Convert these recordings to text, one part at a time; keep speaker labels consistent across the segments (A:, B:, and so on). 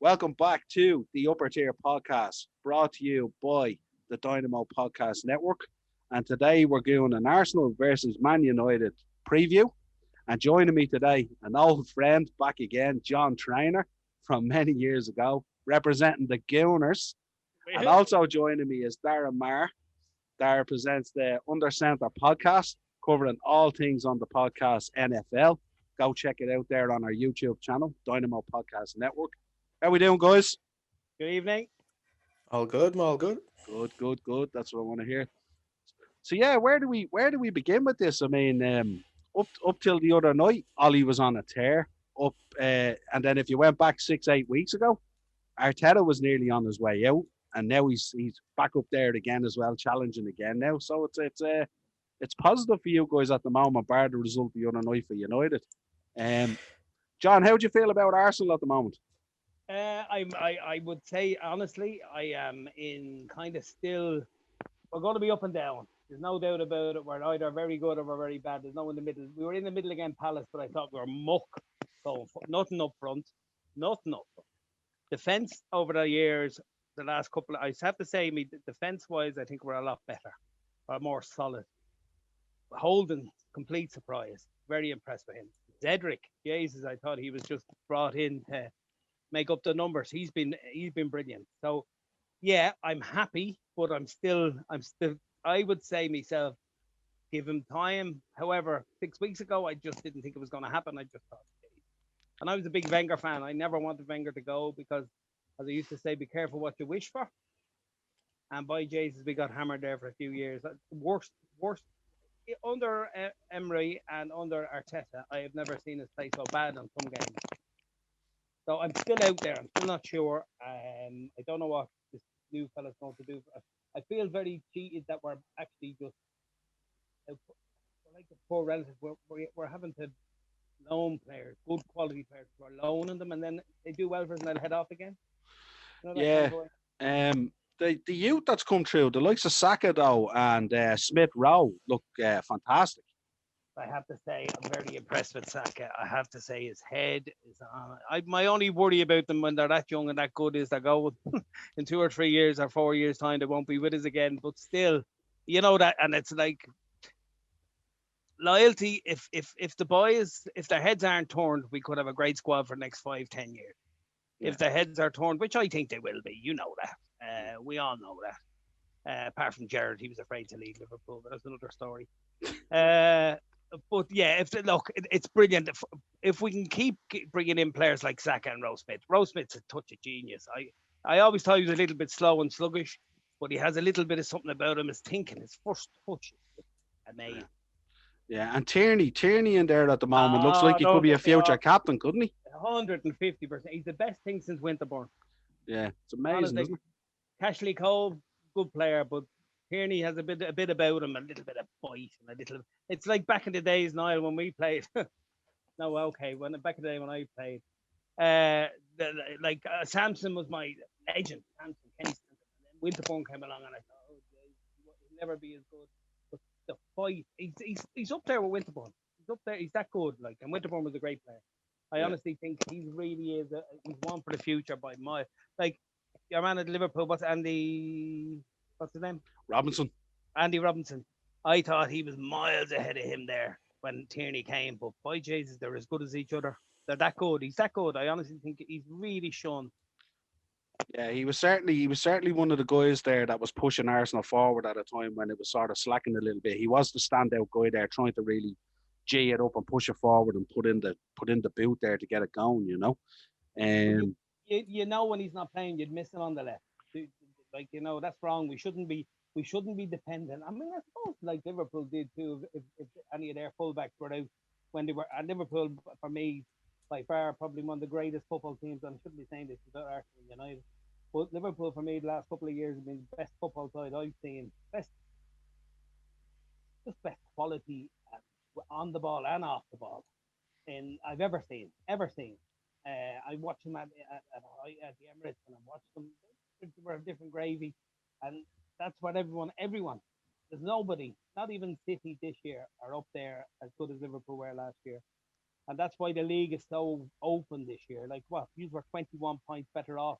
A: Welcome back to the Upper Tier Podcast, brought to you by the Dynamo Podcast Network. And today we're doing an Arsenal versus Man United preview. And joining me today, an old friend back again, John Trainer from many years ago, representing the Gooners. And also joining me is Dara Marr. Dara presents the Under Centre podcast, covering all things on the podcast NFL. Go check it out there on our YouTube channel, Dynamo Podcast Network. How we doing, guys?
B: Good evening.
C: All good, all good.
A: Good. That's what I want to hear. So yeah, where do we begin with this? I mean, up till the other night, Ollie was on a tear. And then if you went back 6-8 weeks ago, Arteta was nearly on his way out, and now he's back up there again as well, challenging again now. So it's positive for you guys at the moment, bar the result the other night for United. John, how do you feel about Arsenal at the moment?
B: I would say honestly, I am in kind of still. We're going to be up and down. There's no doubt about it. We're either very good or we're very bad. There's no in the middle. We were in the middle again, Palace, but I thought we were muck. So nothing up front, nothing up front. Defense over the years, the last couple. I have to say, defense wise, I think we're a lot better, or more solid. Holden, complete surprise. Very impressed with him. Zedric, Jesus, I thought he was just brought in to make up the numbers. He's been brilliant. So yeah, I'm happy, but I'm still I would say myself, give him time. However, 6 weeks ago I just didn't think it was going to happen. I just thought, and I was a big Wenger fan. I never wanted Wenger to go because, as I used to say, be careful what you wish for. And by Jesus, we got hammered there for a few years. Worst under Emery and under Arteta, I have never seen us play so bad on some games. So I'm still out there. I'm still not sure. I don't know what this new fella's going to do. I feel very cheated that we're actually just we're like the poor relatives. We're having to loan players, good quality players. We're loaning them, and then they do well for us, and they'll head off again. You know,
A: Yeah. The youth that's come through, the likes of Saka though and Smith Rowe look fantastic.
B: I have to say, I'm very impressed with Saka. I have to say, his head is on. My only worry about them when they're that young and that good is they go in 2 or 3 years or 4 years' time, they won't be with us again. But still, you know that, and it's like loyalty. If the boys, if their heads aren't turned, we could have a great squad for the next 5-10 years. Yeah. If their heads are turned, which I think they will be, you know that. We all know that. Apart from Gerrard, he was afraid to leave Liverpool, but that's another story. But yeah, it's brilliant. If we can keep bringing in players like Saka and Rose Smith's a touch of genius. I always thought he was a little bit slow and sluggish, but he has a little bit of something about him. His thinking, his first touch is amazing.
A: Yeah, and Tierney in there at the moment looks like he could be a future captain, couldn't he?
B: 150%. He's the best thing since Winterburn.
A: Yeah, it's amazing, honestly, isn't it?
B: Cashley Cole, good player, but Tierney has a bit about him, a little bit of bite, and a little. It's like back in the days, Niall, when we played. No, okay, back in the day when I played, Samson was my legend. Samson, Kenny Samson. And then Winterburn came along, and I thought, he'll never be as good. But the fight, he's up there with Winterburn. He's up there. He's that good. Like, and Winterburn was a great player. I honestly think he really is. He's one for the future by my like. Your man at Liverpool, what's his name? Andy Robinson. I thought he was miles ahead of him there when Tierney came, but by Jesus, they're as good as each other. They're that good. He's that good. I honestly think he's really shown.
A: Yeah, he was certainly one of the guys there that was pushing Arsenal forward at a time when it was sort of slacking a little bit. He was the standout guy there, trying to really G it up and push it forward and put in the boot there to get it going, you know.
B: You know when he's not playing, you'd miss him on the left. Like, you know, that's wrong. We shouldn't be dependent. I mean, I suppose like Liverpool did too. If any of their fullbacks were out when they were at Liverpool, for me, by far probably one of the greatest football teams. I shouldn't be saying this about Arsenal United, but Liverpool for me the last couple of years have been the best football side I've seen. Best quality on the ball and off the ball, and I've ever seen. I watched them at the Emirates, and I watched them. They were a different gravy, and that's what everyone. There's nobody, not even City this year, are up there as good as Liverpool were last year. And that's why the league is so open this year. Like, what? You were 21 points better off.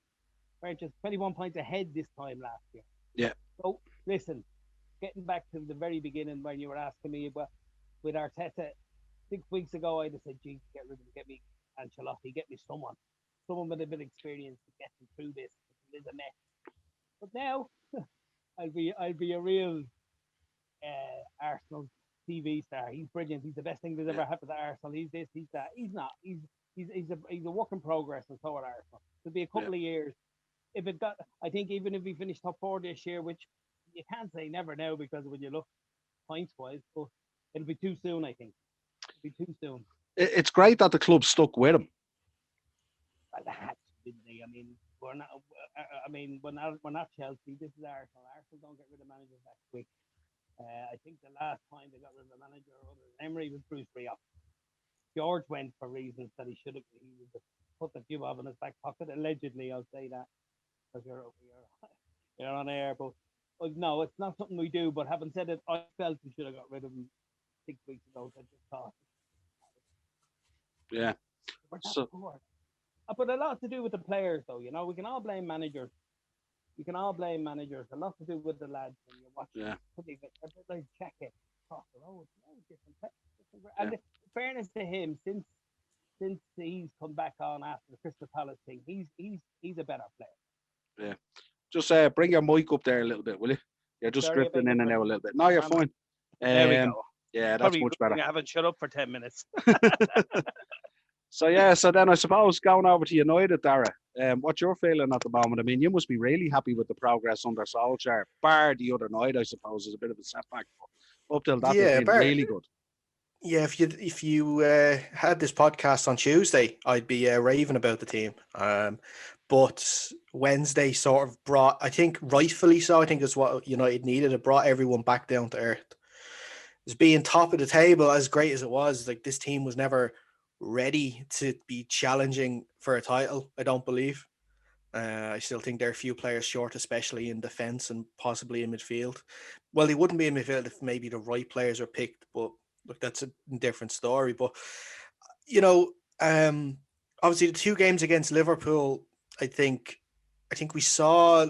B: Weren't just 21 points ahead this time last year.
A: Yeah.
B: So, listen, getting back to the very beginning when you were asking me about with Arteta 6 weeks ago, I'd have said, "Gee, get rid of him, get me Ancelotti, get me someone with a bit of experience to get me through this. It is a mess." But now, I'll be a real Arsenal TV star. He's brilliant. He's the best thing that's ever happened to Arsenal. He's this, he's that. He's not. He's a work in progress, and so are Arsenal. It'll be a couple of years. If it got, I think even if we finish top four this year, which you can't say never now because when you look points wise, but it'll be too soon. I think it'll be too soon.
A: It's great that the club stuck with him.
B: Well, that's didn't they? I mean, we're not. I mean, we're not Chelsea. This is Arsenal. Arsenal don't get rid of managers that quick. I think the last time they got rid of a manager other than Emery was Bruce Rioch. George went for reasons that he should have. He would have put the job in his back pocket. Allegedly, I'll say that because you're on air. But no, it's not something we do. But having said it, I felt we should have got rid of him 6 weeks ago. I just thought.
A: Yeah.
B: So, but a lot to do with the players, though. You know, we can all blame managers. You can all blame managers. A lot to do with the lads when you're watching.
A: Yeah.
B: Like check it across the road. And in fairness to him, since he's come back on after the Crystal Palace thing, he's a better player.
A: Yeah. Just bring your mic up there a little bit, will you? You're just drifting in and out a little bit. No, you're fine.
B: There we go.
A: Yeah, that's much better.
B: I haven't shut up for 10 minutes.
A: So then I suppose going over to United, Dara, what's your feeling at the moment? I mean, you must be really happy with the progress under Solskjaer, bar the other night, I suppose, is a bit of a setback. But up till that, they've been really good.
C: Yeah, if you had this podcast on Tuesday, I'd be raving about the team. But Wednesday sort of brought, I think rightfully so, I think is what United needed. It brought everyone back down to earth. As being top of the table, as great as it was, like this team was never ready to be challenging for a title, I don't believe. I still think there are a few players short, especially in defence and possibly in midfield. Well, they wouldn't be in midfield if maybe the right players were picked, but look, that's a different story. But, obviously the two games against Liverpool, I think we saw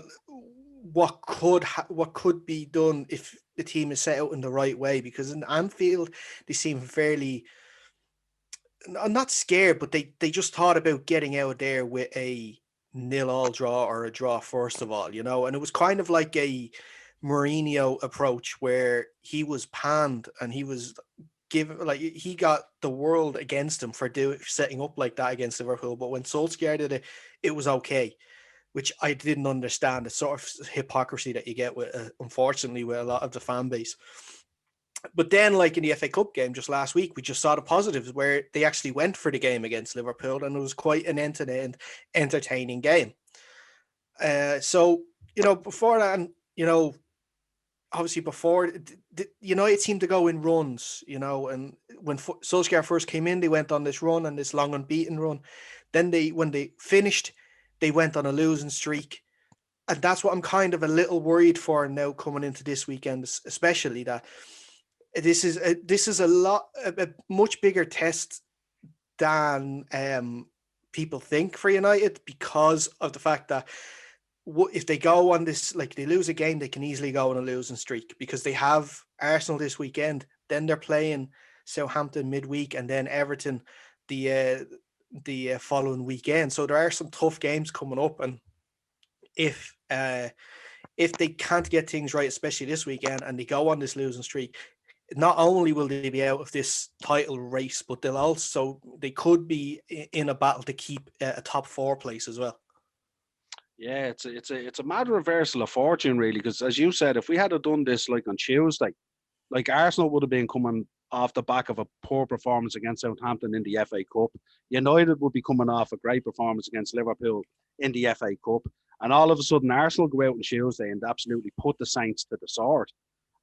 C: what could be done if the team is set out in the right way, because in Anfield, they seem fairly... I'm not scared, but they just thought about getting out there with a 0-0 draw or a draw first of all, and it was kind of like a Mourinho approach where he was panned and he was given, like, he got the world against him for setting up like that against Liverpool. But when Solskjaer did it, it was okay, which I didn't understand. The sort of hypocrisy that you get with, unfortunately, with a lot of the fan base. But then, like in the FA Cup game just last week, we just saw the positives where they actually went for the game against Liverpool, and it was quite an end-to-end entertaining game. So, before that, obviously before, United seemed to go in runs, and when Solskjaer first came in, they went on this run and this long unbeaten run. Then when they finished, they went on a losing streak. And that's what I'm kind of a little worried for now coming into this weekend, especially that this is a much bigger test than people think for United, because of the fact that if they go on this, like they lose a game, they can easily go on a losing streak, because they have Arsenal this weekend, then they're playing Southampton midweek, and then Everton the following weekend. So there are some tough games coming up, and if they can't get things right, especially this weekend, and they go on this losing streak, not only will they be out of this title race, but they could be in a battle to keep a top 4 place as well.
A: Yeah, it's a mad reversal of fortune, really, because as you said, if we had done this like on Tuesday, like Arsenal would have been coming off the back of a poor performance against Southampton in the FA Cup. United would be coming off a great performance against Liverpool in the FA Cup. And all of a sudden, Arsenal go out on Tuesday and absolutely put the Saints to the sword.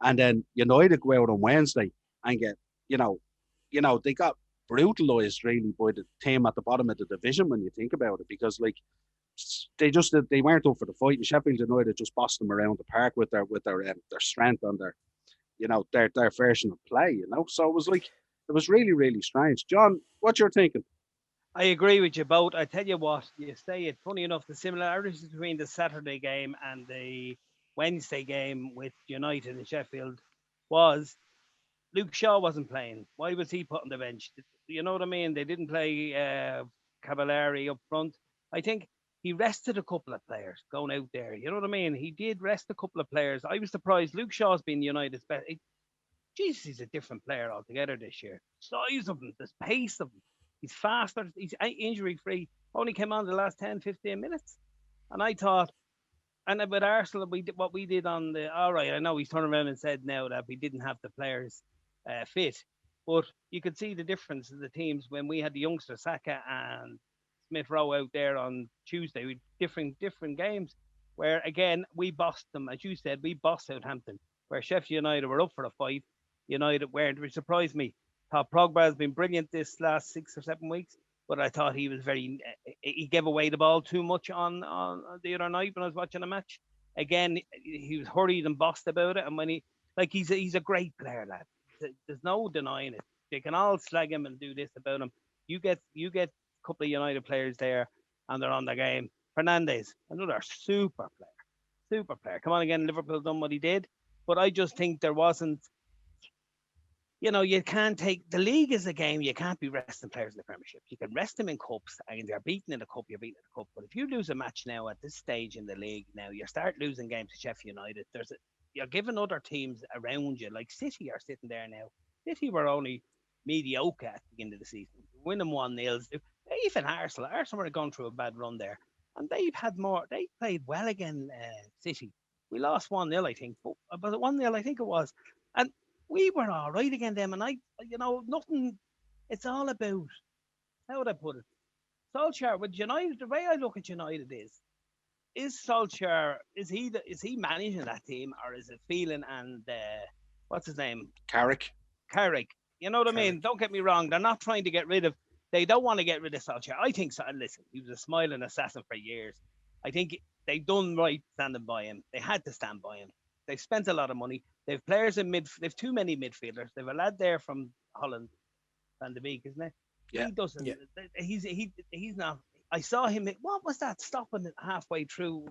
A: And then United go out on Wednesday and get, they got brutalised really by the team at the bottom of the division when you think about it, because like they weren't up for the fight, and Sheffield United just bossed them around the park with their strength and their version of play. So it It was really, really strange. John, what you're thinking?
B: I agree with you both. I tell you what, you say it. Funny enough, the similarities between the Saturday game and the Wednesday game with United and Sheffield was Luke Shaw wasn't playing. Why was he put on the bench? You know what I mean? They didn't play Cavallari up front. I think he rested a couple of players going out there. You know what I mean? He did rest a couple of players. I was surprised. Luke Shaw's been United's best. Jesus, he's a different player altogether this year. Size of him, the pace of him. He's faster. He's injury free. Only came on the last 10, 15 minutes. And I thought, and with Arsenal, we did what we did on the. All right, I know he's turned around and said now that we didn't have the players fit, but you could see the difference in the teams when we had the youngster Saka and Smith Rowe out there on Tuesday with different games. Where again we bossed them, as you said, we bossed Southampton. Where Sheffield United were up for a fight, United weren't, which surprised me. Thought Pogba has been brilliant this last 6 or 7 weeks, but I thought he was he gave away the ball too much on the other night when I was watching the match. Again, he was hurried and bossed about it, and when he's a great player, lad. There's no denying it. They can all slag him and do this about him. You get a couple of United players there, and they're on the game. Fernandes, another super player. Come on again, Liverpool done what he did, but I just think there wasn't. You can't take the league as a game. You can't be resting players in the Premiership. You can rest them in cups, and they're beaten in the cup. You're beaten in the cup. But if you lose a match now at this stage in the league, now you start losing games to Sheffield United. You're giving other teams around you, like City, are sitting there now. City were only mediocre at the beginning of the season. Win them 1-0. Even Arsenal were going through a bad run there, and they've had more. They played well again. City. We lost 1-0, I think, but 1-0, I think it was, and we were all right again them, and nothing. It's all about, how would I put it? Solskjaer with United. The way I look at United is Solskjaer, is he managing that team, or is it Phelan and what's his name?
A: Carrick.
B: You know what I mean? Don't get me wrong. They're not trying to get rid of. They don't want to get rid of Solskjaer. I think so. Listen, he was a smiling assassin for years. I think they've done right standing by him. They had to stand by him. They've spent a lot of money. They've players in mid. They've too many midfielders. They've a lad there from Holland, Van de Beek, isn't it?
A: Yeah.
B: He doesn't. Yeah. He's not. I saw him. What was that? Stopping it halfway through.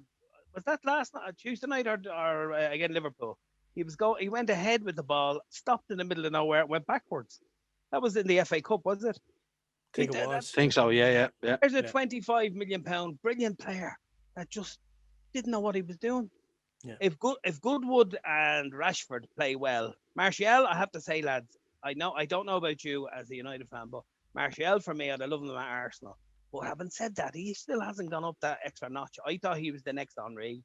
B: Was that last night, Tuesday night, or again Liverpool? He went ahead with the ball, stopped in the middle of nowhere, went backwards. That was in the FA Cup, was it?
C: I think it was.
A: Think so. Yeah.
B: There's a £25 million brilliant player that just didn't know what he was doing. Yeah. If Goodwood and Rashford play well, Martial, I have to say, lads, I don't know about you as a United fan, but Martial for me, I'd love him at Arsenal. But having said that, he still hasn't gone up that extra notch. I thought he was the next Henry,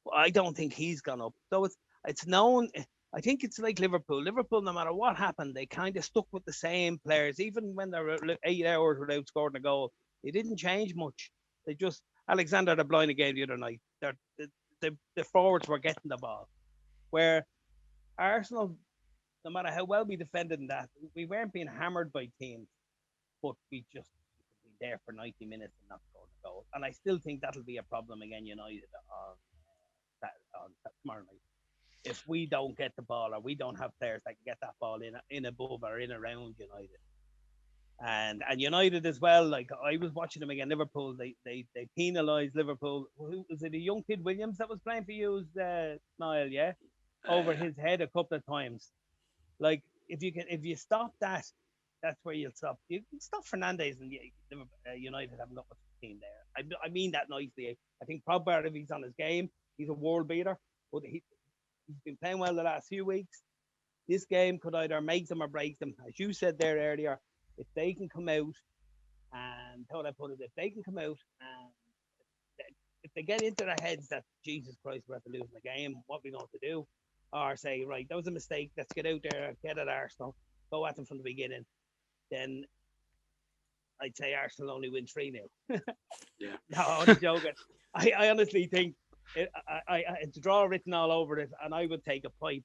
B: but I don't think he's gone up. So it's known. I think it's like Liverpool. Liverpool, no matter what happened, they kind of stuck with the same players, even when they were 8 hours without scoring a goal. They didn't change much. They just Alexander the Blind again the other night. The forwards were getting the ball. Where Arsenal, no matter how well we defended in that, we weren't being hammered by teams, but we just be there for 90 minutes and not score the goal. And I still think that'll be a problem again, United, on tomorrow night. If we don't get the ball, or we don't have players that can get that ball in above or in around United. And United as well, like I was watching them again, Liverpool, they penalised Liverpool. Who was it, a young kid Williams that was playing for you, Niall, yeah? Over his head a couple of times. Like if you stop that, that's where you'll stop. You can stop Fernandes, and United haven't got much team there. I mean that nicely. I think Pogba, if he's on his game, he's a world beater. But he's been playing well the last few weeks. This game could either make them or break them. As you said there earlier, if they can come out and, how would I put it, if they can come out and if they get into their heads that, Jesus Christ, we're at the losing the game, what are we going to do? Or say, right, that was a mistake, let's get out there, get at Arsenal, go at them from the beginning, then I'd say Arsenal only win 3-0.
A: Yeah.
B: No, I'm joking. I honestly think it's a draw written all over it, and I would take a point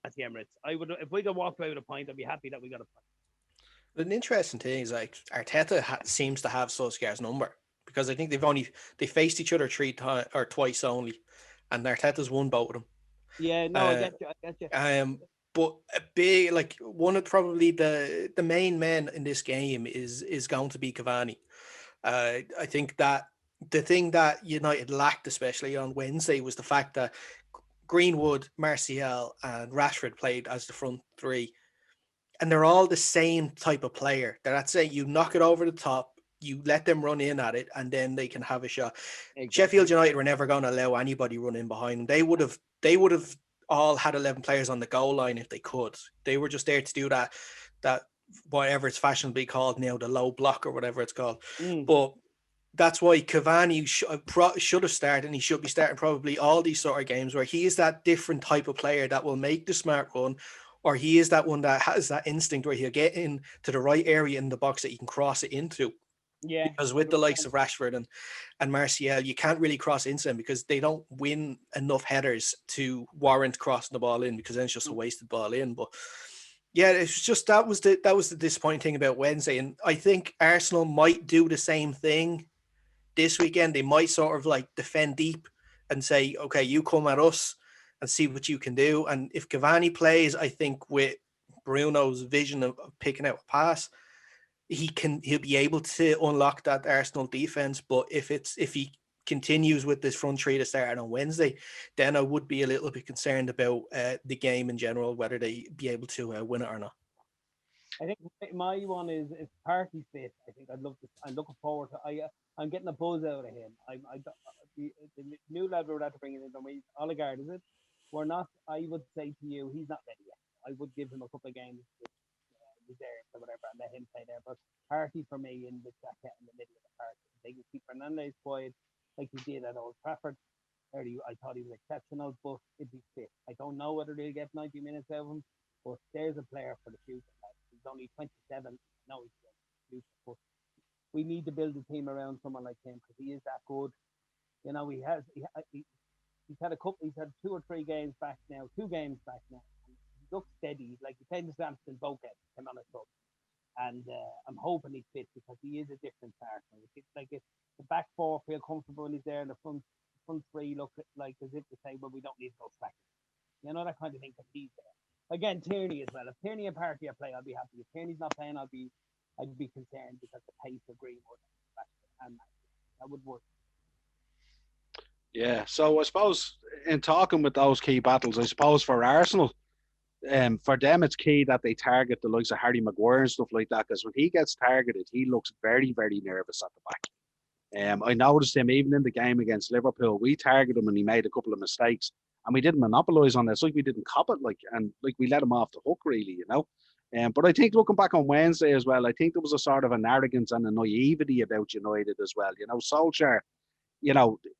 B: at the Emirates. If we could walk away with a point, I'd be happy that we got a point.
C: An interesting thing is, like, Arteta seems to have Solskjaer's number, because I think they faced each other twice only, and Arteta's won both of them.
B: Yeah, no, I get you.
C: But a big, like one of probably the main men in this game is going to be Cavani. I think that the thing that United lacked, especially on Wednesday, was the fact that Greenwood, Martial, and Rashford played as the front three, and they're all the same type of player. That's it. You knock it over the top, you let them run in at it, and then they can have a shot.
B: Exactly.
C: Sheffield United were never going to allow anybody run in behind them. They would have all had 11 players on the goal line if they could. They were just there to do that whatever it's fashionably called now, the low block or whatever it's called. But that's why Cavani should have started, and he should be starting probably all these sort of games where he is that different type of player that will make the smart run, or he is that one that has that instinct where he'll get in to the right area in the box that he can cross it into.
B: Yeah.
C: Because with the likes of Rashford and Martial, you can't really cross into them because they don't win enough headers to warrant crossing the ball in, because then it's just a wasted ball in. But yeah, it's just that was the disappointing thing about Wednesday. And I think Arsenal might do the same thing this weekend. They might sort of like defend deep and say, okay, you come at us and see what you can do. And if Cavani plays, I think with Bruno's vision of picking out a pass, he'll be able to unlock that Arsenal defense. But if he continues with this front three that started on Wednesday, then I would be a little bit concerned about the game in general, whether they be able to win it or not.
B: I think my one is Party fit. I think I'm looking forward to. I'm getting a buzz out of him. The new lad we're about to bring in, Oligard, is it? We're not. I would say to you, he's not ready yet. I would give him a couple of games reserves or whatever, and let him play there. But Party for me in the jacket in the middle of the park. They can keep Fernandes quiet like he did at Old Trafford. I thought he was exceptional, but it'd be fit. I don't know whether they'll get 90 minutes out of him, but there's a player for the future. He's only 27. No, he's the future, but we need to build a team around someone like him because he is that good. You know, he's had a couple. He's had 2 or 3 games back now. 2 games back now. He looks steady. Like he played the Samson Boket, him on a sub. And I'm hoping he's fit because he is a different partner. It's like if the back 4 feel comfortable when he's there, and the front 3 look like as if to say, well, we don't need to go back. You know, that kind of thing because he's there. Again, Tierney as well. If Tierney and Party are playing, I'll be happy. If Tierney's not playing, I'd be concerned because the pace of Greenwood and that would work.
A: Yeah, so I suppose in talking with those key battles, I suppose for Arsenal, for them it's key that they target the likes of Harry Maguire and stuff like that, because when he gets targeted, he looks very, very nervous at the back. I noticed him even in the game against Liverpool. We targeted him and he made a couple of mistakes, and we didn't monopolise on this. Like we didn't cop it, and we let him off the hook, really, you know. But I think looking back on Wednesday as well, I think there was a sort of an arrogance and a naivety about United as well. You know, Solskjaer,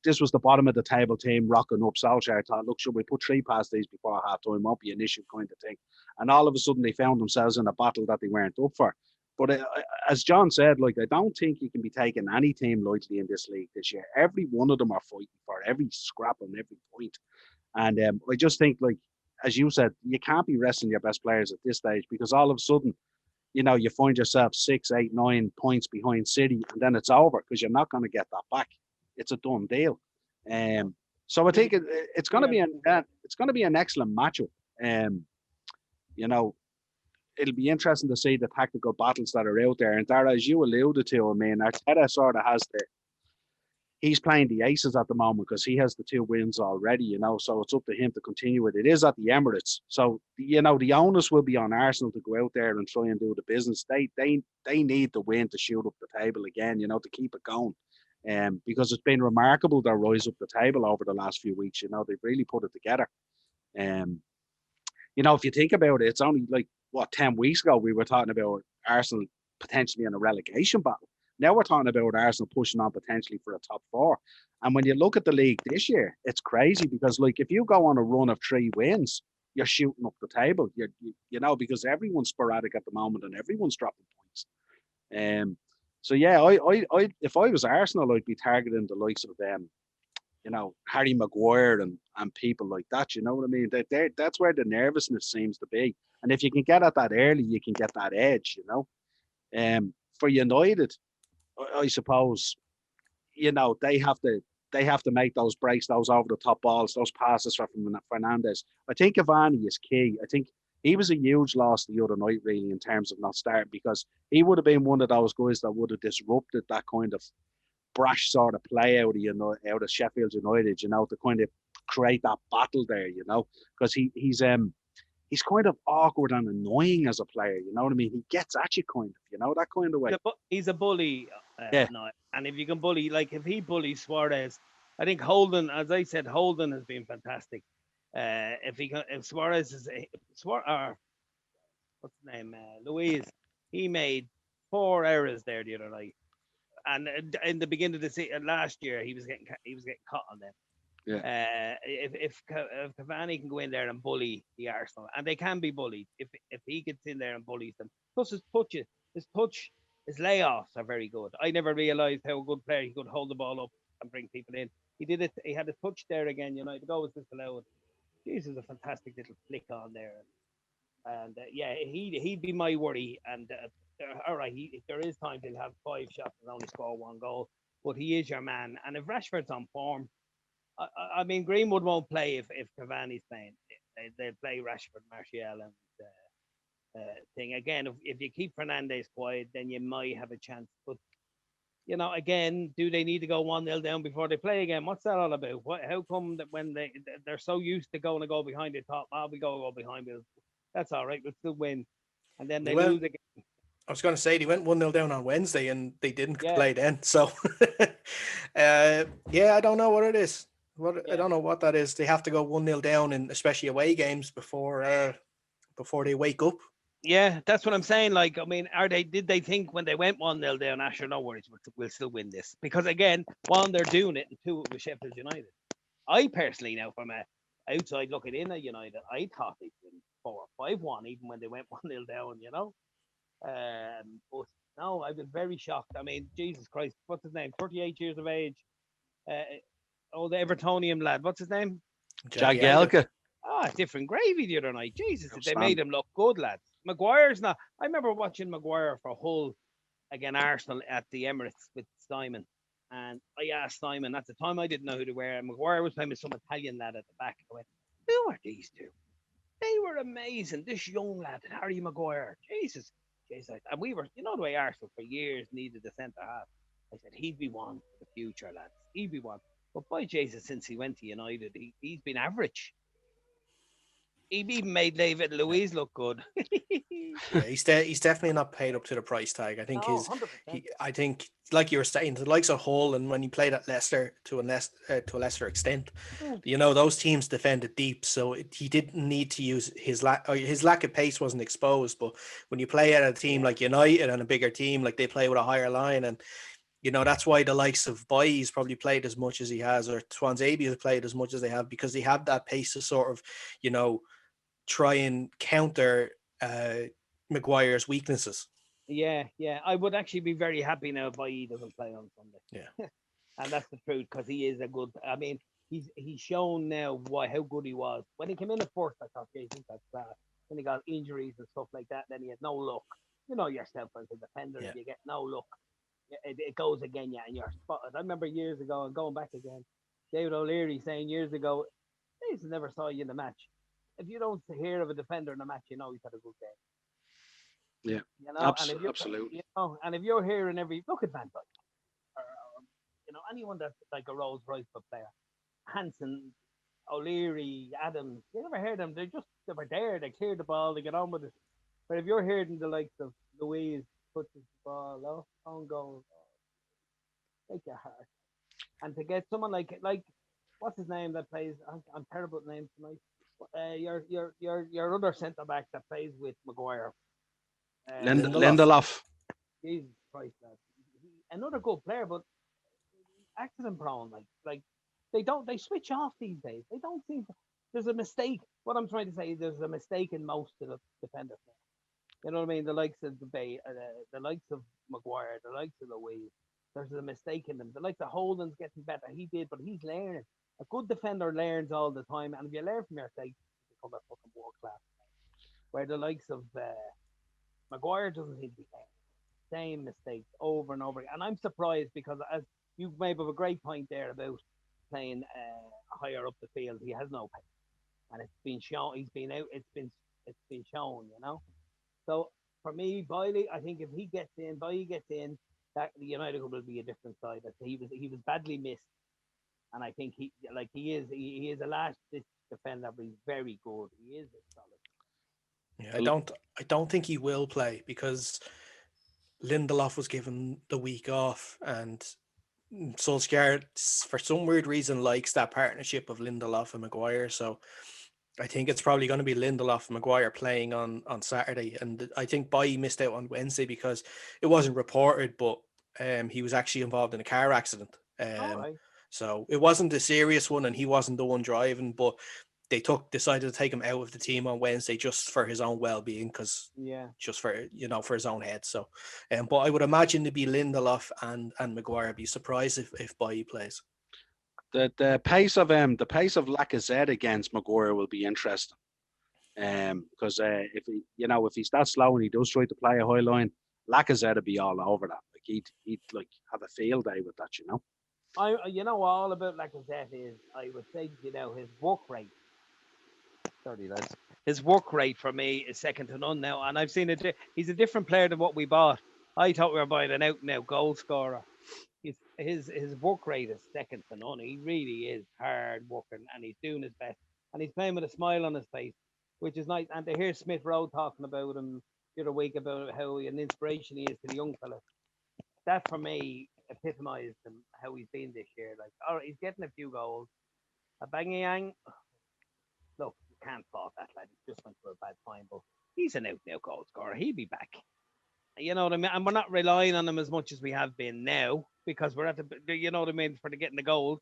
A: this was the bottom of the table team rocking up. Solskjaer thought, look, should we put 3 past these before half time? Won't be an issue, kind of thing. And all of a sudden, they found themselves in a battle that they weren't up for. But as John said, I don't think you can be taking any team lightly in this league this year. Every one of them are fighting for every scrap and every point. And I just think, as you said, you can't be resting your best players at this stage, because all of a sudden, you find yourself 6, 8, 9 points behind City, and then it's over because you're not going to get that back. It's a done deal. So I think it's going to be an excellent matchup. It'll be interesting to see the tactical battles that are out there. And Dara, as you alluded to, I mean, Arteta sort of he's playing the aces at the moment because he has the 2 wins already, so it's up to him to continue it. It is at the Emirates. So, the onus will be on Arsenal to go out there and try and do the business. They need the win to shoot up the table again, to keep it going. Because it's been remarkable their rise up the table over the last few weeks. They've really put it together. If you think about it, it's only 10 weeks ago we were talking about Arsenal potentially in a relegation battle. Now we're talking about Arsenal pushing on potentially for a top 4. And when you look at the league this year, it's crazy because if you go on a run of 3 wins, you're shooting up the table. Because everyone's sporadic at the moment and everyone's dropping points. So yeah, I if I was Arsenal, I'd be targeting the likes of Harry Maguire and people like that. You know what I mean? That's where the nervousness seems to be. And if you can get at that early, you can get that edge. For United, I suppose, they have to make those breaks, those over the top balls, those passes from Fernandes. I think Cavani is key. I think he was a huge loss the other night, really, in terms of not starting, because he would have been one of those guys that would have disrupted that kind of brash sort of play out of Sheffield United, to kind of create that battle there, because he's kind of awkward and annoying as a player, you know what I mean? He gets at you kind of, that kind of way.
B: He's a bully,
A: Yeah.
B: Niall. And if you can bully, like if he bullies Suarez, I think Holden, as I said, Holden has been fantastic. If Suarez is what's his name, Luis, he made 4 errors there the other night, and in the beginning of the season last year, he was getting caught on them.
A: Yeah.
B: If Cavani can go in there and bully the Arsenal, and they can be bullied, if he gets in there and bullies them, plus his layoffs are very good. I never realised how a good player he could hold the ball up and bring people in. He did it. He had a touch there again. The goal was disallowed. Jesus, a fantastic little flick on there, and yeah, he'd be my worry. And all right, if there is time, he'll have 5 shots and only score 1 goal. But he is your man, and if Rashford's on form, I mean, Greenwood won't play if Cavani's playing. They'll play Rashford, Martial, and thing. Again, if you keep Fernandes quiet, then you might have a chance. But, again, do they need to go 1-0 down before they play again? What's that all about? How come that when they're so used to going to go behind, they thought, we go behind, that's all right, we'll still win. And then they lose again.
C: I was going to say they went 1-0 down on Wednesday and they didn't play then. So, I don't know what it is. I don't know what that is. They have to go 1-0 down, and especially away games before they wake up.
B: Yeah, that's what I'm saying. Like, I mean, did they think when they went 1-0 down, Asher, no worries, we'll still win this? Because again, one, they're doing it, and two, it was Sheffield United. I personally, now from a outside looking in at United, I thought they'd win 4 or 5-1, even when they went 1-0 down, But no, I was very shocked. I mean, Jesus Christ, what's his name? 38 years of age. The Evertonian lad. What's his name?
A: Jagielka.
B: Different gravy the other night. Jesus, they made him look good, lads. Maguire's not. I remember watching Maguire for Hull against Arsenal at the Emirates with Simon. And I asked Simon, at the time I didn't know who they were. And Maguire was playing with some Italian lad at the back. I went, who are these two? They were amazing. This young lad, Harry Maguire. Jesus. And we were, the way Arsenal for years needed a centre half. I said, he'd be one for the future, lads. He'd be one. But by Jesus, since he went to United, he's been average. He even made David Luiz look good.
C: He's definitely not paid up to the price tag. I think I think, like you were saying, the likes of Hull, and when he played at Leicester to a lesser extent, those teams defended deep, so he didn't need to use his lack of pace wasn't exposed. But when you play at a team like United and a bigger team, like they play with a higher line, and that's why the likes of Bailly's probably played as much as he has, or Tuanzebe has played as much as they have, because they have that pace to sort of, try and counter Maguire's weaknesses.
B: Yeah. I would actually be very happy now if Bailly doesn't play on Sunday.
C: Yeah.
B: And that's the truth, because he is a good. I mean, he's shown now how good he was when he came in at first. I thought, Jesus, that's class. Then he got injuries and stuff like that. Then he had no luck. You know yourself as a defender, if you get no luck, it goes again, and you're spotted. I remember years ago, and going back again, David O'Leary saying years ago, "Jesus never saw you in the match. If you don't hear of a defender in a match, he's had a good
A: Yeah,
B: game."
A: absolutely.
B: And if you're hearing look at Van Dijk, or anyone that's like a Rolls Royce player, Hansen, O'Leary, Adams, you never heard them. They were there. They cleared the ball. They get on with it. But if you're hearing the likes of Louise touches the ball, on goal, take your heart. And to get someone like what's his name that plays? I'm terrible at names tonight. Your other centre back that plays with Maguire.
A: Lindelof.
B: Jesus Christ, lad. Another good player, but accident prone. Like they switch off these days. They don't seem to. There's a mistake. What I'm trying to say, there's a mistake in most of the defenders. You know what I mean? The likes of the likes of Maguire, the likes of Louise. There's a mistake in them. The likes of Holden's getting better. He did, but he's learning. A good defender learns all the time, and if you learn from your mistakes, you become a fucking world class. Where the likes of Maguire doesn't seem to be same mistakes over and over again. And I'm surprised, because as you made up a great point there about playing higher up the field, he has no pace, and it's been shown. He's been out. It's been It's been shown, you know. So for me, Bailey, I think if he gets in, Bailey gets in, that the United will be a different side. He was badly missed, and I think he is a last ditch defender, but he's very good. He is solid.
C: Yeah, I don't think he will play because Lindelof was given the week off, and Solskjaer, for some weird reason, likes that partnership of Lindelof and Maguire. So I think it's probably going to be Lindelof and Maguire playing on Saturday. And I think Bailly missed out on Wednesday because it wasn't reported, but he was actually involved in a car accident.
B: All right.
C: So it wasn't a serious one, and he wasn't the one driving, but they decided to take him out of the team on Wednesday just for his own well-being, because
B: Yeah.
C: just for his own head. So, but I would imagine to be Lindelof and Maguire. I'd be surprised if Bailly plays.
A: The pace of Lacazette against Maguire will be interesting. Because if he's that slow and he does try to play a high line, Lacazette will be all over that. Like he'd like have a field day with that, you know.
B: You know all about Lacazette is, I would say, his work rate. Sorry, lads. His work rate for me is second to none now, and I've seen it. He's a different player than what we bought. I thought we were buying an out-and-out goal scorer. His work rate is second to none. He really is hard working, and he's doing his best, and he's playing with a smile on his face, which is nice. And to hear Smith Rowe talking about him the other week about how an inspiration he is to the young fella, that for me epitomised how he's been this year. Like, all right, he's getting a few goals. A Bangayang, look, you can't fault that lad. He just went through a bad time, but he's an out-and-out goal scorer. He'll be back. You know what I mean? And we're not relying on him as much as we have been now, because we're at you know what I mean, for getting the goals.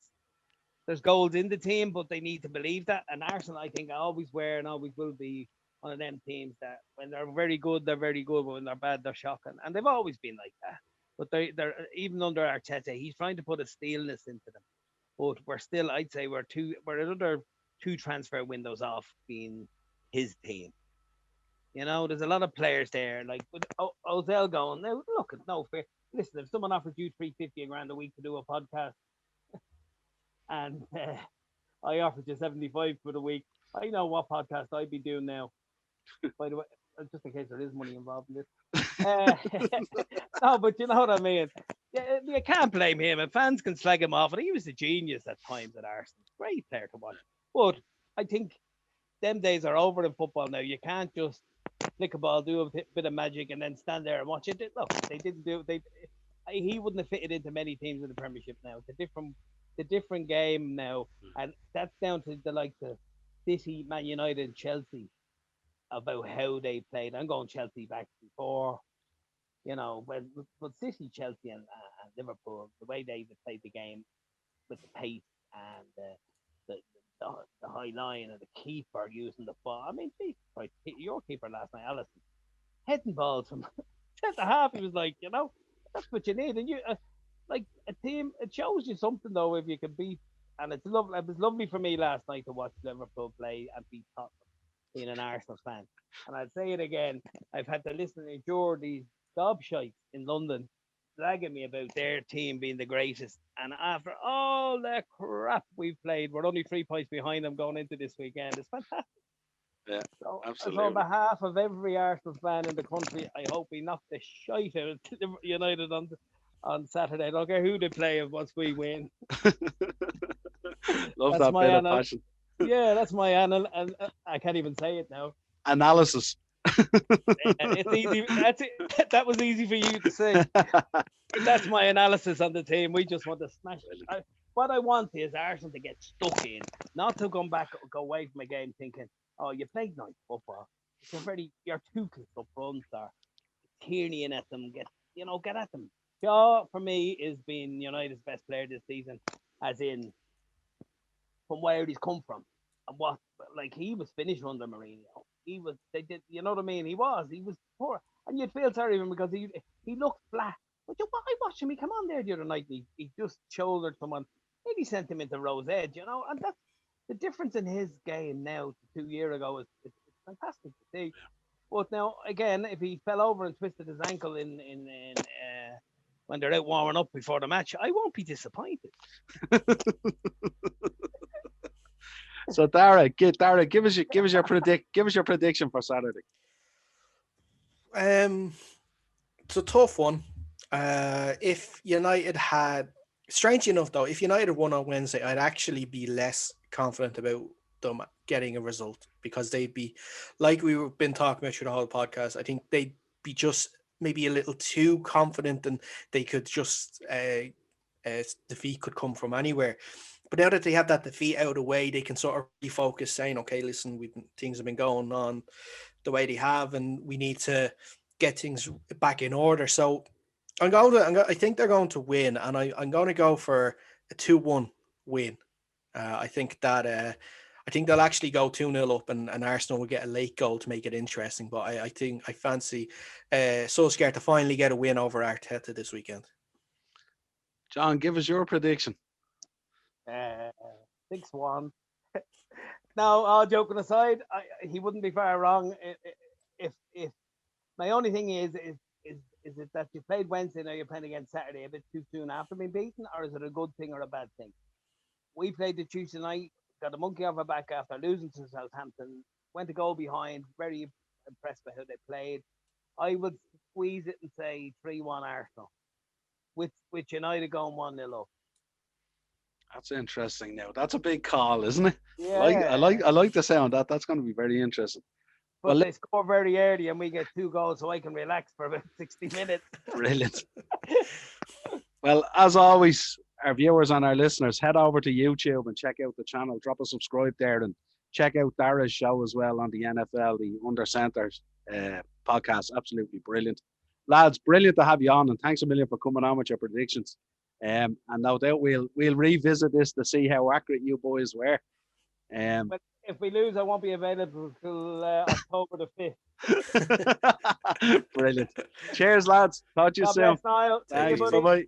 B: There's goals in the team, but they need to believe that. And Arsenal, I think, always were and always will be one of them teams that when they're very good, they're very good, but when they're bad, they're shocking. And they've always been like that. But they're even under Arteta, he's trying to put a steelness into them. But we're still, I'd say, we're another two transfer windows off being his team. You know, there's a lot of players there, like with Ozil going. Now, look, no fair. Listen, if someone offered you 350 grand a week to do a podcast, and I offered you 75 for the week, I know what podcast I'd be doing now. By the way, just in case there is money involved in this. No, but you know what I mean. You can't blame him, and fans can slag him off. And he was a genius at times at Arsenal. Great player to watch. But I think them days are over in football now. You can't just flick a ball, do a bit of magic, and then stand there and watch it. Look, they didn't do. He wouldn't have fitted into many teams in the Premiership now. It's a different game now, and that's down to the likes of City, Man United, and Chelsea about how they played. I'm going Chelsea back before, you know, but City, Chelsea, and Liverpool, the way they played the game with the pace and the high line and the keeper using the ball. I mean, your keeper last night, Allison, heading balls from centre half. He was like, you know, that's what you need. And you like a team. It shows you something though if you can beat. And it's lovely. It was lovely for me last night to watch Liverpool play and beat Tottenham, being an Arsenal fan. And I'll say it again. I've had to listen to endure these gobshites in London slagging me about their team being the greatest. And after all the crap we've played, we're only 3 points behind them going into this weekend. It's fantastic.
A: Yeah,
B: so,
A: absolutely.
B: So on behalf of every Arsenal fan in the country, I hope we knock the shite out of United on Saturday. I don't care who they play once we win.
A: Love that bit of passion.
B: Yeah, that's my and I can't even say it now.
A: Analysis.
B: It's easy. That's it. That was easy for you to say. That's my analysis on the team. We just want to smash it. What I want is Arsenal to get stuck in, not to go away from a game thinking, "Oh, you played nice football. You're too close up front, or Tierney at them. Get at them." Shaw for me is being United's best player this season, as in from where he's come from and what, like, he was finished under Mourinho. They did, you know what I mean? He was poor, and you'd feel sorry for him because he looked flat. But I watched him. He come on there the other night. And he just shouldered someone. Maybe sent him into Rose Edge, you know. And that's the difference in his game now to 2 years ago. It's fantastic to see. But now again, if he fell over and twisted his ankle in when they're out warming up before the match, I won't be disappointed.
A: So Dara, give us your prediction for Saturday.
C: It's a tough one. If United had, strange enough though, if United won on Wednesday, I'd actually be less confident about them getting a result, because they'd be, like we've been talking about through the whole podcast, I think they'd be just maybe a little too confident, and they could just defeat could come from anywhere. But now that they have that defeat out of the way, they can sort of refocus, saying, okay, listen, things have been going on the way they have, and we need to get things back in order. So I think they're going to win, and I'm going to go for a 2-1 win. I think they'll actually go 2-0 up, and Arsenal will get a late goal to make it interesting. But I think I fancy Solskjaer to finally get a win over Arteta this weekend.
A: John, give us your prediction.
B: 6-1. No, all joking aside, he wouldn't be far wrong. If my only thing is it that you played Wednesday, now you're playing again Saturday a bit too soon after being beaten, or is it a good thing or a bad thing? We played the Tuesday night, got a monkey off our back after losing to Southampton, went a goal behind, very impressed by how they played. I would squeeze it and say 3-1 Arsenal, with United going 1-0 up.
A: That's interesting. Now that's a big call, isn't it?
B: Yeah.
A: I like the sound. That's going to be very interesting.
B: But they score very early, and we get 2 goals, so I can relax for about 60 minutes.
A: Brilliant. Well, as always, our viewers and our listeners, head over to YouTube and check out the channel. Drop a subscribe there, and check out Dara's show as well on the NFL, the Under Centers podcast. Absolutely brilliant. Lads, brilliant to have you on, and thanks a million for coming on with your predictions. And no doubt we'll revisit this to see how accurate you boys were.
B: But if we lose, I won't be available till October the 5th.
A: Brilliant. Cheers, lads. Talk to you soon.
B: Bless, Niall.
A: Thanks. Bye-bye.